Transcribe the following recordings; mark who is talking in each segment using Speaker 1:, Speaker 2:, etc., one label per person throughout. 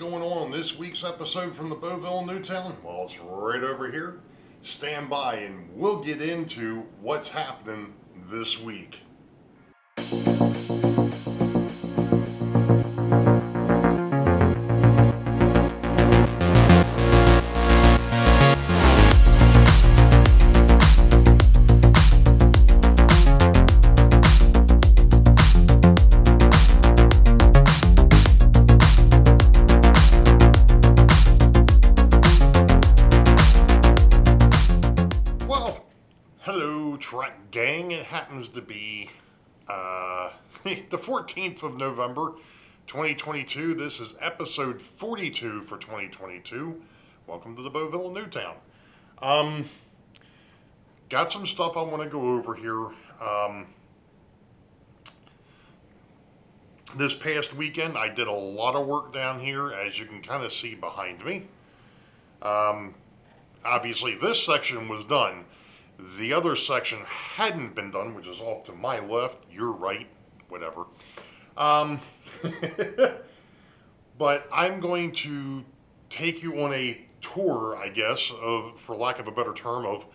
Speaker 1: Going on this week's episode from the Boeville Newtown? Well, it's right over here. Stand by and we'll get into what's happening this week. Well, hello, Track Gang. It happens to be the 14th of November, 2022. This is episode 42 for 2022. Welcome to the Boeville Newtown. Got some stuff I want to go over here. This past weekend, I did a lot of work down here, as you can kind of see behind me. Obviously, this section was done. The other section hadn't been done, which is off to my left, your right, whatever. But I'm going to take you on a tour, I guess, of, for lack of a better term, of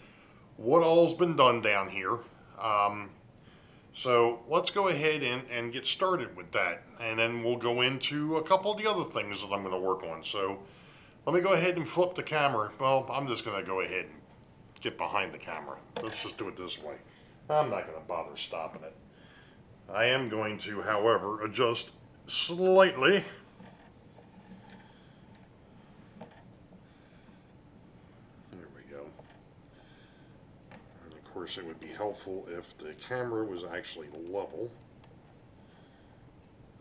Speaker 1: what all's been done down here. So let's go ahead and get started with that. And then we'll go into a couple of the other things that I'm going to work on. So let me go ahead and flip the camera. Well, I'm just going to go ahead and get behind the camera. Let's just do it this way. I'm not going to bother stopping it. I am going to, however, adjust slightly. There we go. And of course, it would be helpful if the camera was actually level.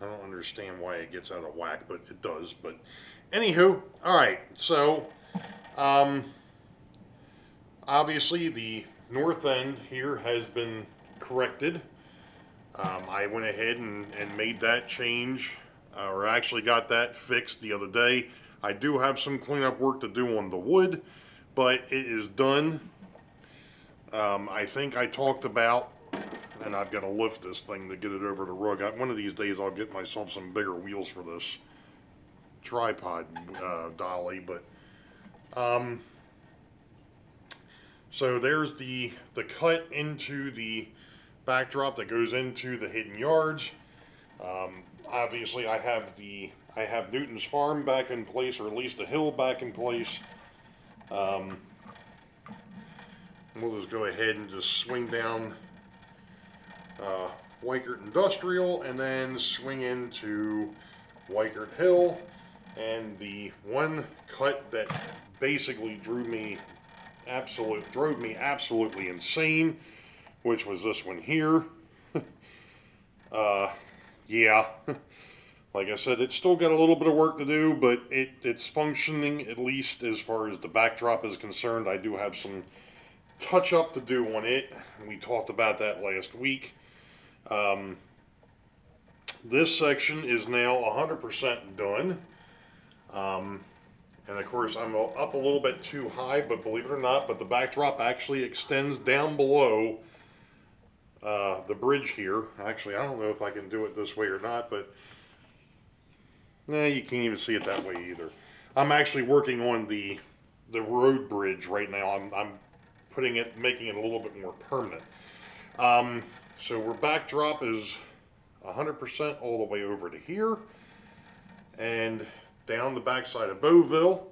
Speaker 1: I don't understand why it gets out of whack, but it does. But anywho, all right. So, obviously, the north end here has been corrected. I went ahead and made that change, or actually got that fixed the other day. I do have some cleanup work to do on the wood, but it is done. I think I talked about, and I've got to lift this thing to get it over the rug. One of these days I'll get myself some bigger wheels for this tripod dolly, but so there's the cut into the backdrop that goes into the hidden yards. Obviously I have Newton's farm back in place, or at least the hill back in place. We'll just go ahead and just swing down Weichert Industrial and then swing into Weichert Hill. And the one cut that basically drove me absolutely insane, which was this one here. Yeah, like I said, it's still got a little bit of work to do, but it's functioning, at least as far as the backdrop is concerned. I do have some touch up to do on it. We talked about that last week. This section is now 100% done. And of course I'm up a little bit too high, but believe it or not, but the backdrop actually extends down below the bridge here. Actually, I don't know if I can do it this way or not, but you can't even see it that way either. I'm actually working on the road bridge right now. I'm making it a little bit more permanent. So our backdrop is 100% all the way over to here, and down the backside of Boeville,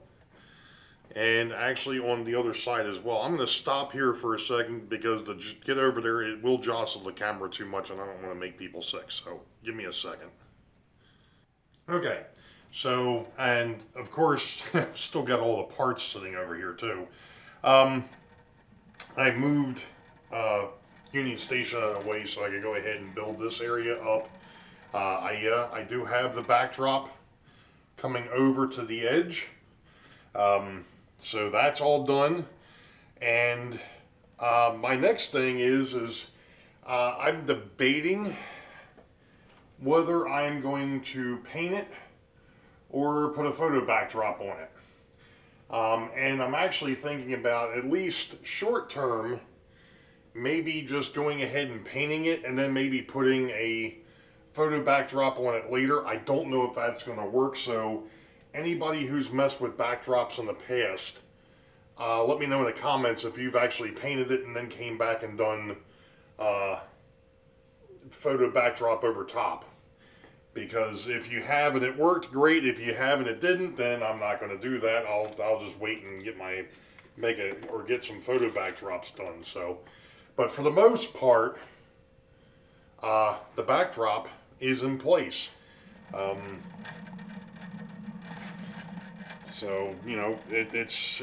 Speaker 1: and actually on the other side as well. I'm going to stop here for a second because to get over there, it will jostle the camera too much, and I don't want to make people sick, so give me a second. Okay, so, and of course, still got all the parts sitting over here too. I moved Union Station out of the way so I could go ahead and build this area up. I do have the backdrop coming over to the edge. So that's all done. And my next thing is I'm debating whether I'm going to paint it or put a photo backdrop on it. And I'm actually thinking about, at least short term, maybe just going ahead and painting it and then maybe putting a photo backdrop on it later. I don't know if that's going to work, so anybody who's messed with backdrops in the past, let me know in the comments if you've actually painted it and then came back and done photo backdrop over top. Because if you have and it worked, great. If you have and it didn't, then I'm not going to do that. I'll just wait and get some photo backdrops done. So, but for the most part, the backdrop is in place. So you know it's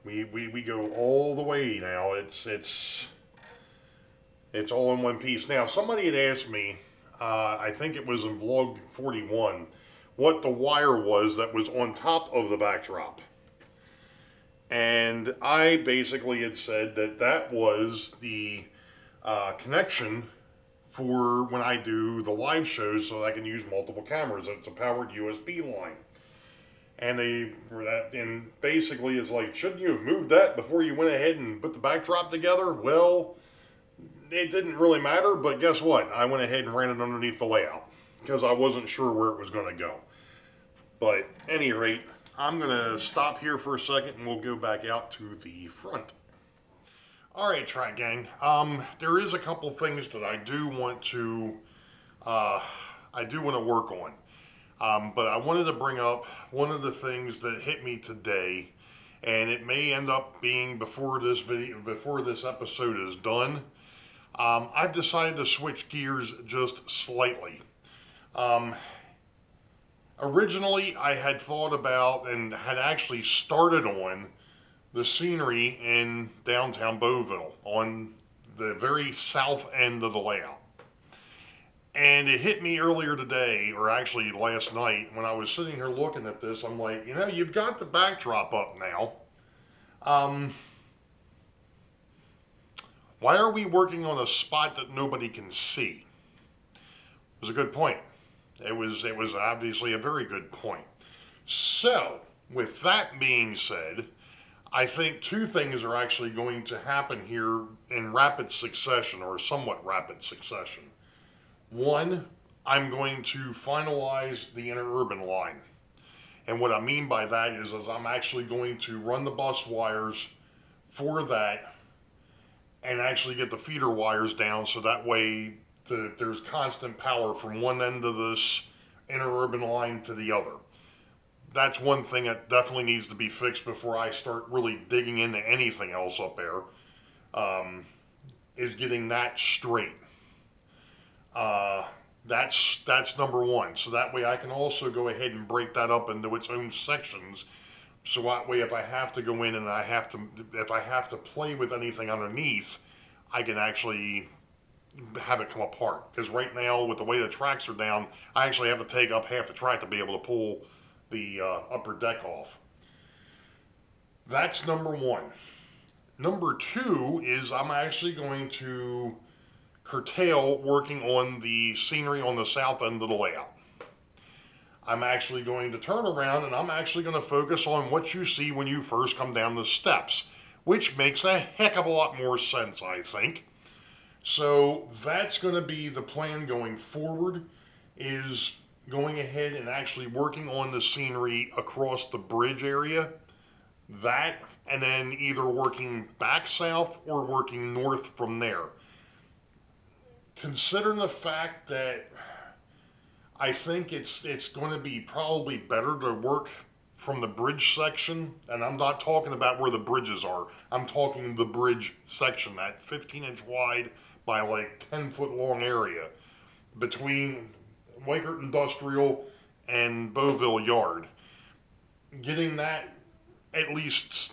Speaker 1: we go all the way now. It's all in one piece. Now somebody had asked me, I think it was in vlog 41, what the wire was that was on top of the backdrop. And I basically had said that that was the connection for when I do the live shows so that I can use multiple cameras. It's a powered USB line. And and basically it's like, shouldn't you have moved that before you went ahead and put the backdrop together? Well, it didn't really matter, but guess what? I went ahead and ran it underneath the layout because I wasn't sure where it was going to go. But at any rate, I'm going to stop here for a second and we'll go back out to the front. All right, track gang. There is a couple things that I do want to work on. But I wanted to bring up one of the things that hit me today, and it may end up being before this episode is done. I've decided to switch gears just slightly. Originally, I had thought about and had actually started on the scenery in downtown Boeville on the very south end of the layout. And it hit me earlier today, or actually last night, when I was sitting here looking at this. I'm like, you know, you've got the backdrop up now. Why are we working on a spot that nobody can see? It was a good point. It was obviously a very good point. So, with that being said, I think two things are actually going to happen here in rapid succession, or somewhat rapid succession. One, I'm going to finalize the interurban line. And what I mean by that is I'm actually going to run the bus wires for that and actually get the feeder wires down so that way there's constant power from one end of this interurban line to the other. That's one thing that definitely needs to be fixed before I start really digging into anything else up there, is getting that straight. That's number one. So that way I can also go ahead and break that up into its own sections. So that way if I have to go in and if I have to play with anything underneath, I can actually have it come apart. Because right now, with the way the tracks are down, I actually have to take up half the track to be able to pull the upper deck off. That's number one. Number two is I'm actually going to curtail working on the scenery on the south end of the layout. I'm actually going to turn around and I'm actually going to focus on what you see when you first come down the steps, which makes a heck of a lot more sense, I think. So that's going to be the plan going forward, is going ahead and actually working on the scenery across the bridge area. That, and then either working back south or working north from there. Considering the fact that I think it's going to be probably better to work from the bridge section, and I'm not talking about where the bridges are. I'm talking the bridge section, that 15-inch wide by like 10-foot long area between Weikert Industrial and Boeville Yard. Getting that, at least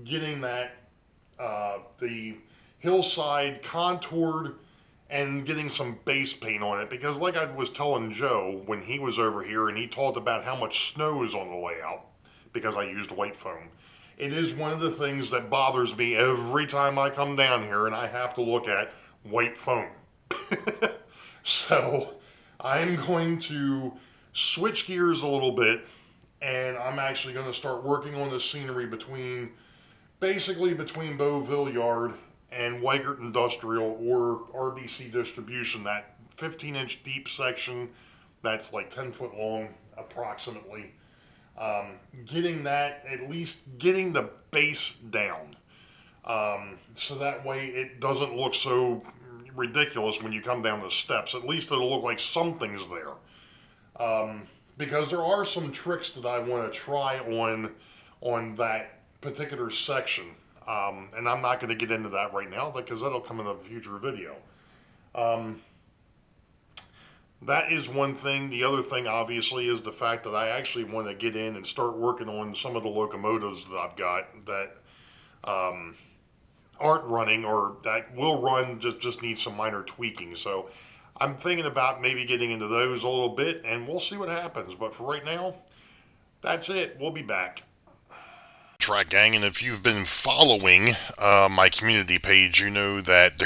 Speaker 1: getting that, the hillside contoured and getting some base paint on it, because like I was telling Joe when he was over here and he talked about how much snow is on the layout because I used white foam. It is one of the things that bothers me every time I come down here and I have to look at white foam. So I'm going to switch gears a little bit, and I'm actually going to start working on the scenery basically between Boeville Yard and Weikert Industrial, or RBC Distribution, that 15-inch deep section that's like 10 foot long. approximately. Getting that, at least getting the base down. So that way it doesn't look so ridiculous when you come down the steps. At least it'll look like something's there. Because there are some tricks that I want to try on that particular section. And I'm not going to get into that right now because that'll come in a future video. Um, that is one thing. The other thing, obviously, is the fact that I actually want to get in and start working on some of the locomotives that I've got that um, aren't running or that will run, just need some minor tweaking. So I'm thinking about maybe getting into those a little bit, and we'll see what happens. But for right now, that's it. We'll be back. Track gang, and if you've been following my community page, you know that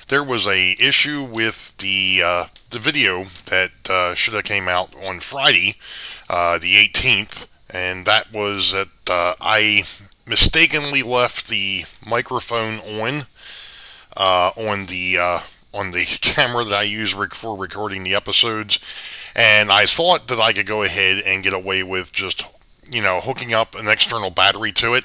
Speaker 1: there was a issue with the video that should have came out on Friday, the 18th, and that was that I mistakenly left the microphone on the camera that I use for recording the episodes, and I thought that I could go ahead and get away with just hooking up an external battery to it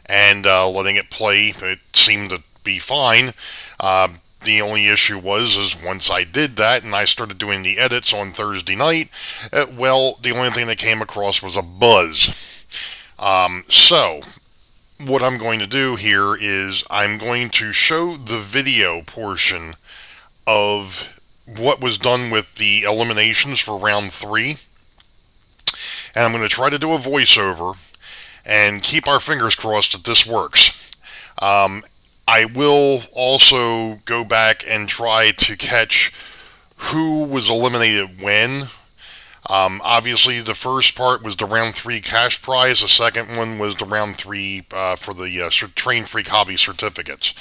Speaker 1: and letting it play. It seemed to be fine. The only issue was once I did that and I started doing the edits on Thursday night, the only thing that came across was a buzz. So what I'm going to do here is I'm going to show the video portion of what was done with the eliminations for round 3. And I'm going to try to do a voiceover and keep our fingers crossed that this works. I will also go back and try to catch who was eliminated when. Obviously, the first part was the round 3 cash prize. The second one was the round 3 for the Train Freak Hobby certificates.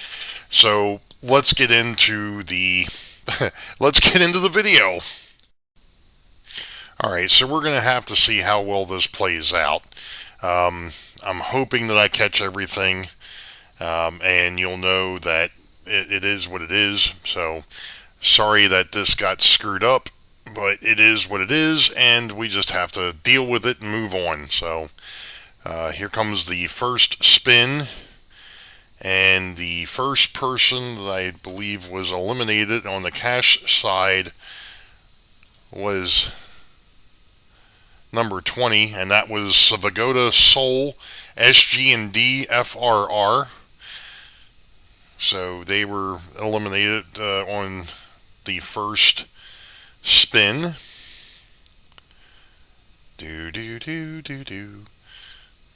Speaker 1: So let's get into the video. Alright, so we're going to have to see how well this plays out. I'm hoping that I catch everything, and you'll know that it is what it is. So, sorry that this got screwed up, but it is what it is, and we just have to deal with it and move on. So, here comes the first spin, and the first person that I believe was eliminated on the cash side was number 20, and that was Savagoda Soul SG&D FRR. So they were eliminated on the first spin. Do.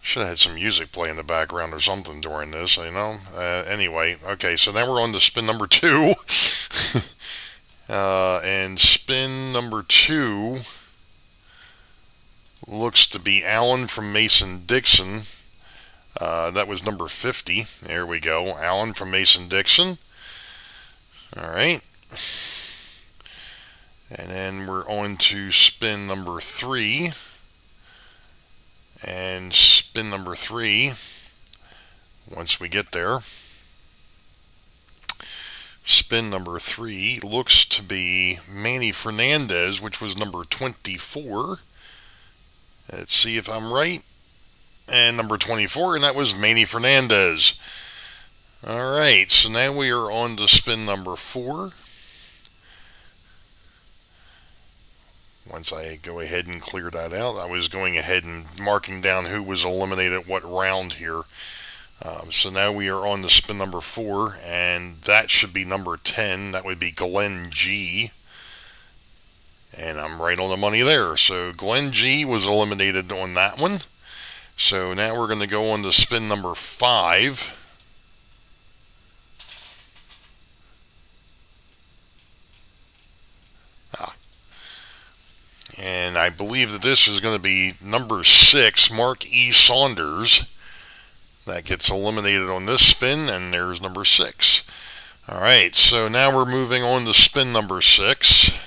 Speaker 1: Should have had some music play in the background or something during this, anyway, okay, so now we're on to spin number 2. And spin number 2 looks to be Alan from Mason-Dixon. That was number 50. There we go. Alan from Mason-Dixon. Alright. And then we're on to spin number 3. And spin number 3, once we get there, spin number 3 looks to be Manny Fernandez, which was number 24. Let's see if I'm right. And number 24, and that was Manny Fernandez. Alright, so now we are on to spin number 4. Once I go ahead and clear that out, I was going ahead and marking down who was eliminated what round here. So now we are on to spin number 4, and that should be number 10. That would be Glenn G. And I'm right on the money there. So Glenn G was eliminated on that one. So now we're going to go on to spin number 5. And I believe that this is going to be number 6, Mark E. Saunders. That gets eliminated on this spin, and there's number 6. Alright, so now we're moving on to spin number 6.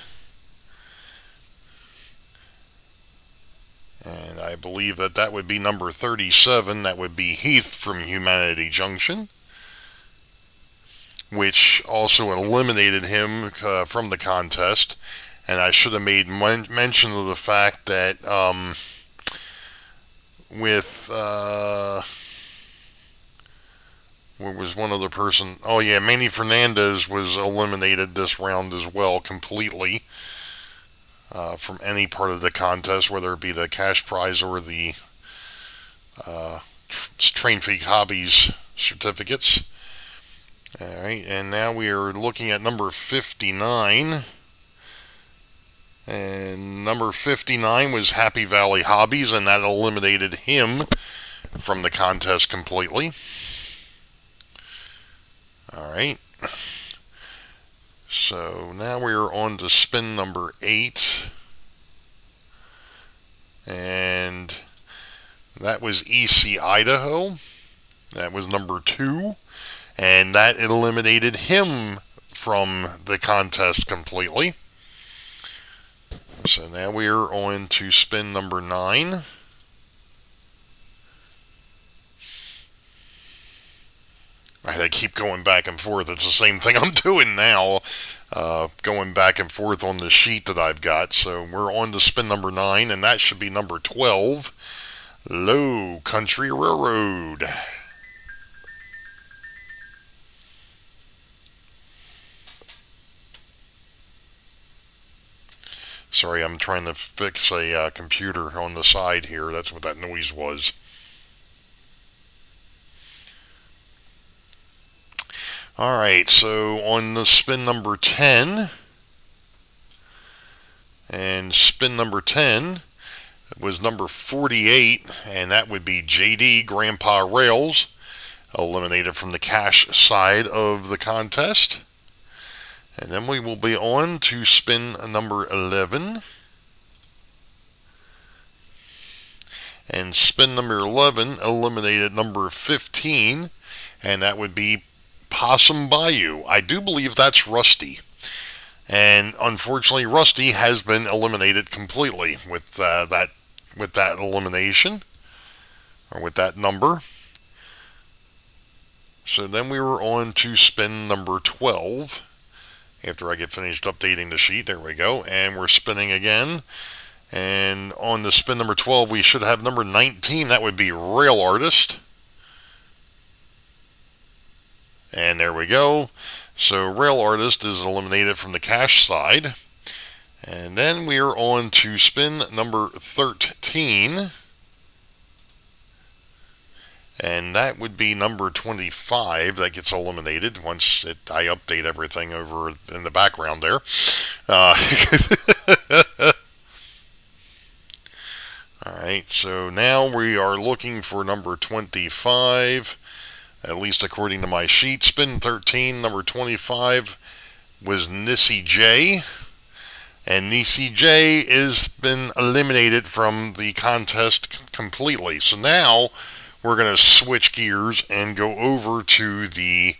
Speaker 1: And I believe that that would be number 37. That would be Heath from Humanity Junction, which also eliminated him from the contest. And I should have made mention of the fact that with where was one other person? Oh yeah, Manny Fernandez was eliminated this round as well completely from any part of the contest, whether it be the cash prize or the Train Freak Hobbies certificates. Alright, and now we are looking at number 59. And number 59 was Happy Valley Hobbies, and that eliminated him from the contest completely. Alright. So now we are on to spin number 8. And that was EC Idaho. That was number 2. And that eliminated him from the contest completely. So now we are on to spin number 9. I had to keep going back and forth. It's the same thing I'm doing now, going back and forth on the sheet that I've got. So we're on to spin number 9, and that should be number 12, Low Country Railroad. Sorry, I'm trying to fix a computer on the side here. That's what that noise was. Alright, so on the spin number 10, and spin number 10 was number 48, and that would be JD Grandpa Rails, eliminated from the cash side of the contest. And then we will be on to spin number 11. And spin number 11 eliminated number 15, and that would be Possum Bayou. I do believe that's Rusty. And unfortunately, Rusty has been eliminated completely with that elimination, or with that number. So then we were on to spin number 12. After I get finished updating the sheet, there we go. And we're spinning again. And on the spin number 12, we should have number 19. That would be Rail Artist. And there we go. So Rail Artist is eliminated from the cash side. And then we are on to spin number 13. And that would be number 25 that gets eliminated once I update everything over in the background there. Alright, so now we are looking for number 25, at least according to my sheet. Spin 13, number 25 was Nissy J. And Nissy J has been eliminated from the contest completely. So now we're going to switch gears and go over to the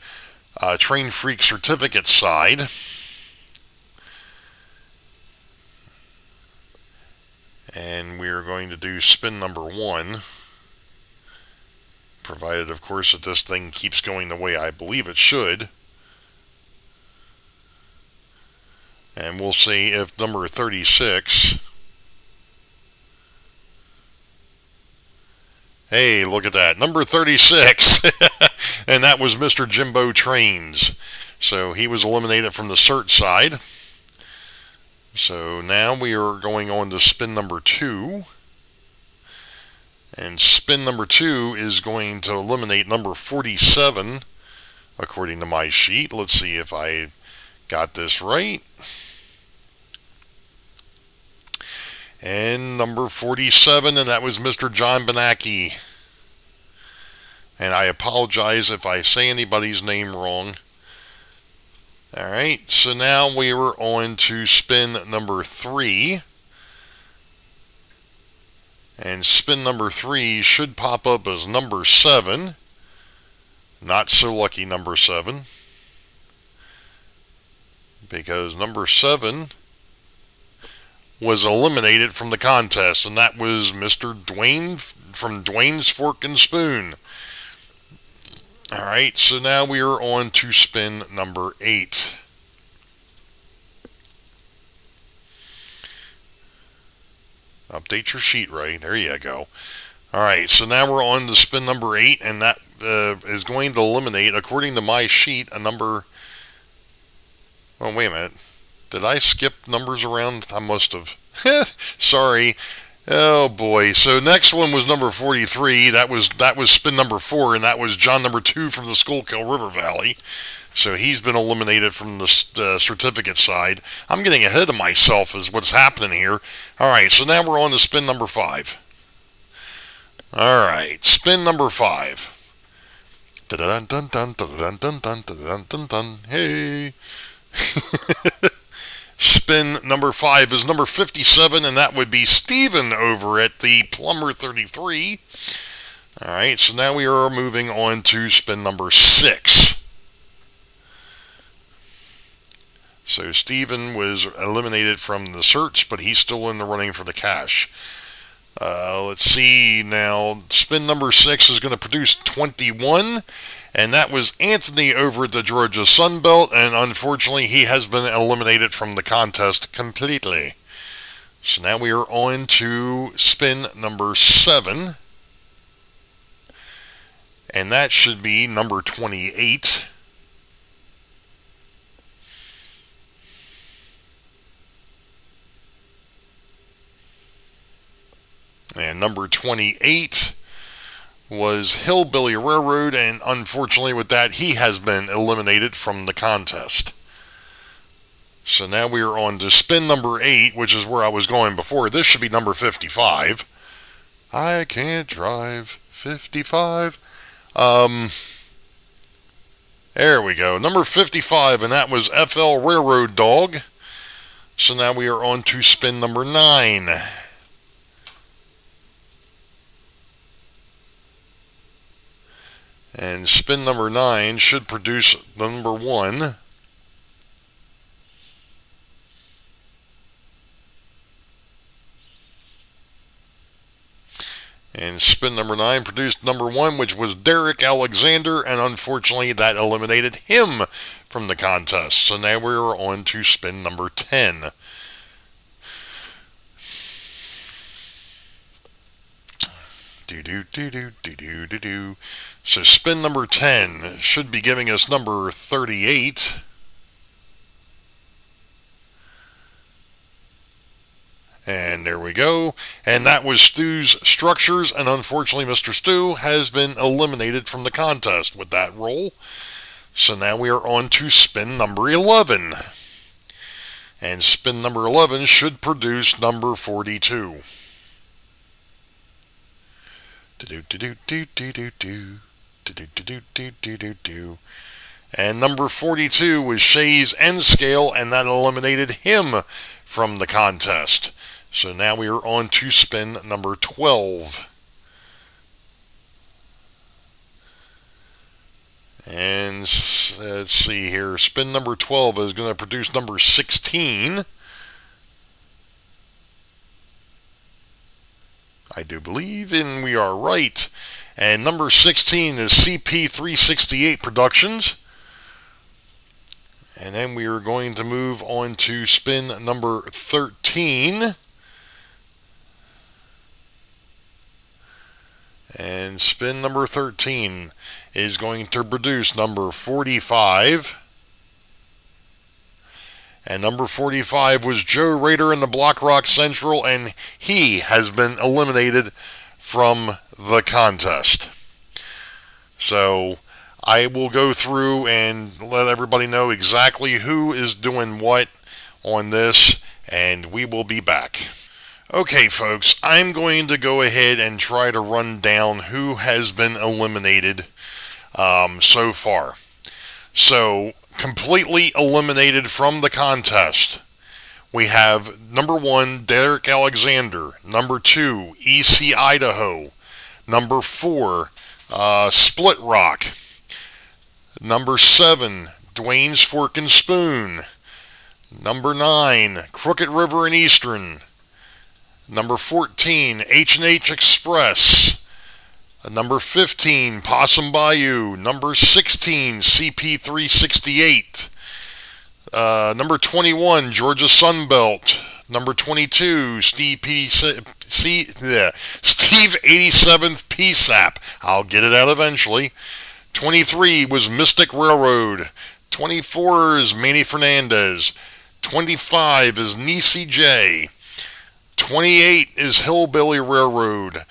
Speaker 1: Train Freak certificate side. And we are going to do spin number 1. Provided, of course, that this thing keeps going the way I believe it should. And we'll see if number 36... Hey, look at that. Number 36. And that was Mr. Jimbo Trains. So he was eliminated from the cert side. So now we are going on to spin number 2. And spin number 2 is going to eliminate number 47, according to my sheet. Let's see if I got this right. And number 47, and that was Mr. John Benacki. And I apologize if I say anybody's name wrong. Alright, so now we were on to spin number 3. And spin number 3 should pop up as number 7. Not so lucky number 7. Because number 7 was eliminated from the contest, and that was Mr. Dwayne from Dwayne's Fork and Spoon. Alright, so now we are on to spin number 8. Update your sheet, Ray. There you go. All right, so now we're on to spin number 8, and that is going to eliminate, according to my sheet, a number... Oh, wait a minute. Did I skip numbers around? I must have. Sorry. Oh boy. So next one was number 43. That was spin number 4, and that was John number 2 from the Schuylkill River Valley. So he's been eliminated from the certificate side. I'm getting ahead of myself is what's happening here. All right, so now we're on to spin number 5. All right, spin number 5. Dun dun dun dun dun dun dun dun dun dun. Hey. Spin number 5 is number 57, and that would be Steven over at the Plumber 33. All right, so now we are moving on to spin number 6. So Steven was eliminated from the search, but he's still in the running for the cash. Let's see now. Spin number 6 is going to produce 21, and that was Anthony over at the Georgia Sunbelt, and unfortunately he has been eliminated from the contest completely. So now we are on to spin number 7, and that should be number 28. And number 28 was Hillbilly Railroad, and unfortunately with that, he has been eliminated from the contest. So now we are on to spin number 8, which is where I was going before. This should be number 55. I can't drive 55. There we go. Number 55, and that was FL Railroad Dog. So now we are on to spin number 9. And spin number 9 should produce number 1. And spin number 9 produced number 1, which was Derek Alexander, and unfortunately that eliminated him from the contest. So now we're on to spin number 10. So spin number 10 should be giving us number 38. And there we go. And that was Stu's Structures, and unfortunately Mr. Stu has been eliminated from the contest with that roll. So now we are on to spin number 11. And spin number 11 should produce number 42. And number 42 was Shay's N Scale, and that eliminated him from the contest. So now we are on to spin number 12. And let's see here. Spin number 12 is going to produce number 16. I do believe, and we are right. And number 16 is CP368 Productions. And then we are going to move on to spin number 13. And spin number 13 is going to produce number 45. And number 45 was Joe Rader in the Block Rock Central, and he has been eliminated from the contest. So I will go through and let everybody know exactly who is doing what on this, and we will be back. Okay, folks, I'm going to go ahead and try to run down who has been eliminated so far. So, completely eliminated from the contest, we have number 1, Derek Alexander. Number 2, EC Idaho. Number 4, Split Rock. Number 7, Dwayne's Fork and Spoon. Number 9, Crooked River and Eastern. Number 14, H&H Express. Number 15, Possum Bayou. Number 16, CP368. Number 21, Georgia Sunbelt. Number 22,
Speaker 2: 87th PSAP. I'll get it out eventually. 23 was Mystic Railroad. 24 is Manny Fernandez. 25 is Nisi J. 28 is Hillbilly Railroad.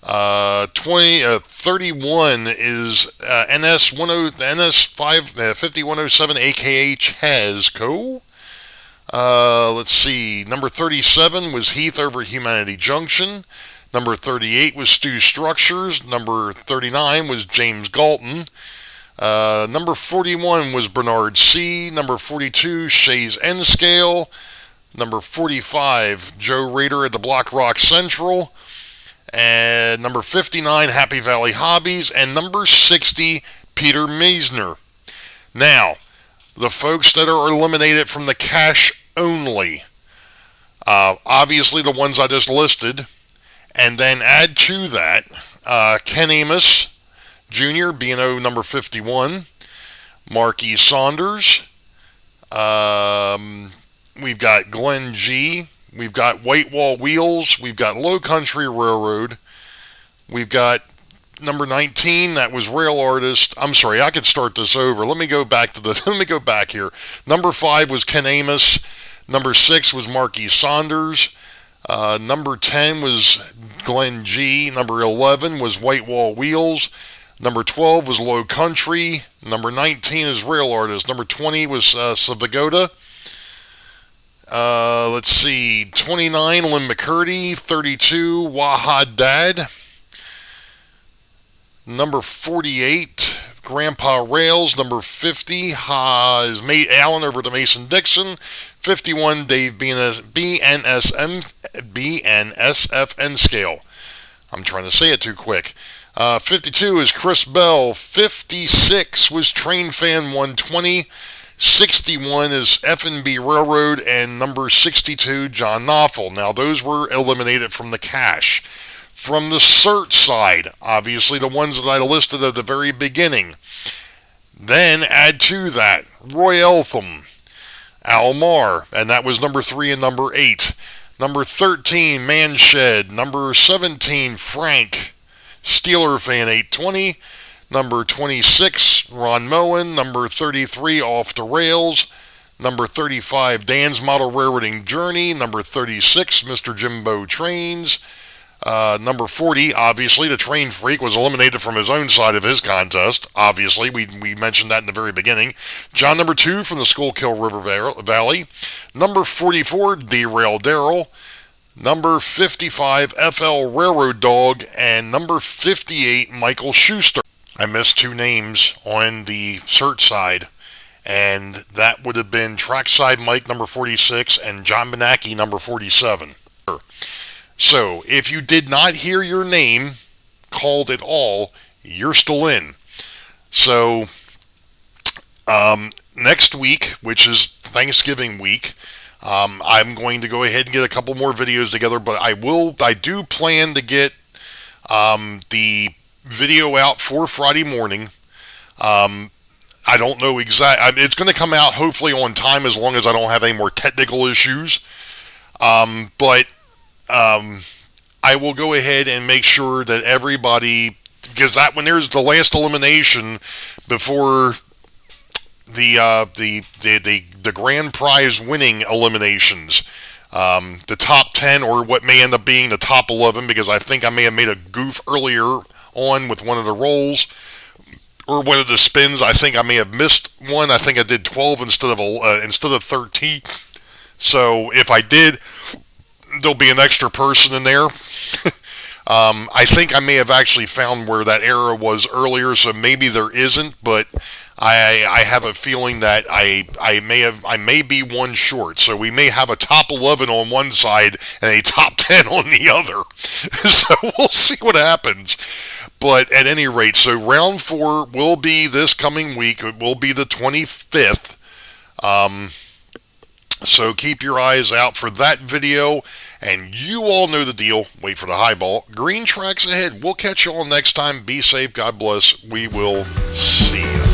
Speaker 2: 31 is NS5107, aka Chazco. Let's see. Number 37 was Heath over Humanity Junction. Number 38 was Stu Structures. Number 39 was James Galton. Number 41 was Bernard C. Number 42, Shays N Scale. Number 45, Joe Rader at the Block Rock Central. And number 59, Happy Valley Hobbies. And number 60, Peter Meisner. Now, the folks that are eliminated from the cash only, obviously the ones I just listed, and then add to that Ken Amos Jr., B&O number 51, Marky Saunders, we've got Glenn G., we've got Whitewall Wheels, we've got Low Country Railroad, we've got number 19, that was Rail Artist. I'm sorry, I could start this over. Let me go back here. Number 5 was Ken Amos. Number 6 was Marky Saunders. Number 10 was Glenn G. Number 11 was Whitewall Wheels. Number 12 was Low Country. Number 19 is Rail Artist. Number 20 was Savagoda. Let's see, 29, Lynn McCurdy. 32, Wahad Dad. Number 48, Grandpa Rails. Number 50 is Allen over to Mason Dixon. 51, Dave BNSFN Scale. I'm trying to say it too quick. 52 is Chris Bell. 56 was Train Fan 120. 61 is F&B Railroad. And number 62, John Knopfel. Now, those were eliminated from the cash. From the cert side, obviously the ones that I listed at the very beginning. Then add to that Roy Eltham, Almar, and that was number 3 and number 8. Number 13, Manshed. Number 17, Frank, Steeler Fan 820. Number 26, Ron Moen. Number 33, Off the Rails. Number 35, Dan's Model Railroading Journey. Number 36, Mr. Jimbo Trains. Number 40, obviously, the Train Freak was eliminated from his own side of his contest. Obviously, we mentioned that in the very beginning. John number 2 from the Schuylkill River Valley. Number 44, Derail Darrell. Number 55, FL Railroad Dog. And number 58, Michael Schuster. I missed 2 names on the cert side, and that would have been Trackside Mike, number 46, and John Benacki, number 47. So, if you did not hear your name called at all, you're still in. So, next week, which is Thanksgiving week, I'm going to go ahead and get a couple more videos together, but I do plan to get the video out for Friday morning. I don't know exactly. It's going to come out hopefully on time as long as I don't have any more technical issues. But I will go ahead and make sure that everybody, because that when there's the last elimination before the grand prize winning eliminations, the top 10 or what may end up being the top 11, because I think I may have made a goof earlier on with one of the rolls or one of the spins. I think I may have missed one. I think I did 12 instead of 13. So if I did, there'll be an extra person in there. I think I may have actually found where that error was earlier, so maybe there isn't, but I have a feeling that I may be one short. So we may have a top 11 on one side and a top 10 on the other. So we'll see what happens. But at any rate, so round 4 will be this coming week. It will be the 25th. So keep your eyes out for that video, and you all know the deal. Wait for the highball. Green tracks ahead. We'll catch you all next time. Be safe. God bless. We will see you.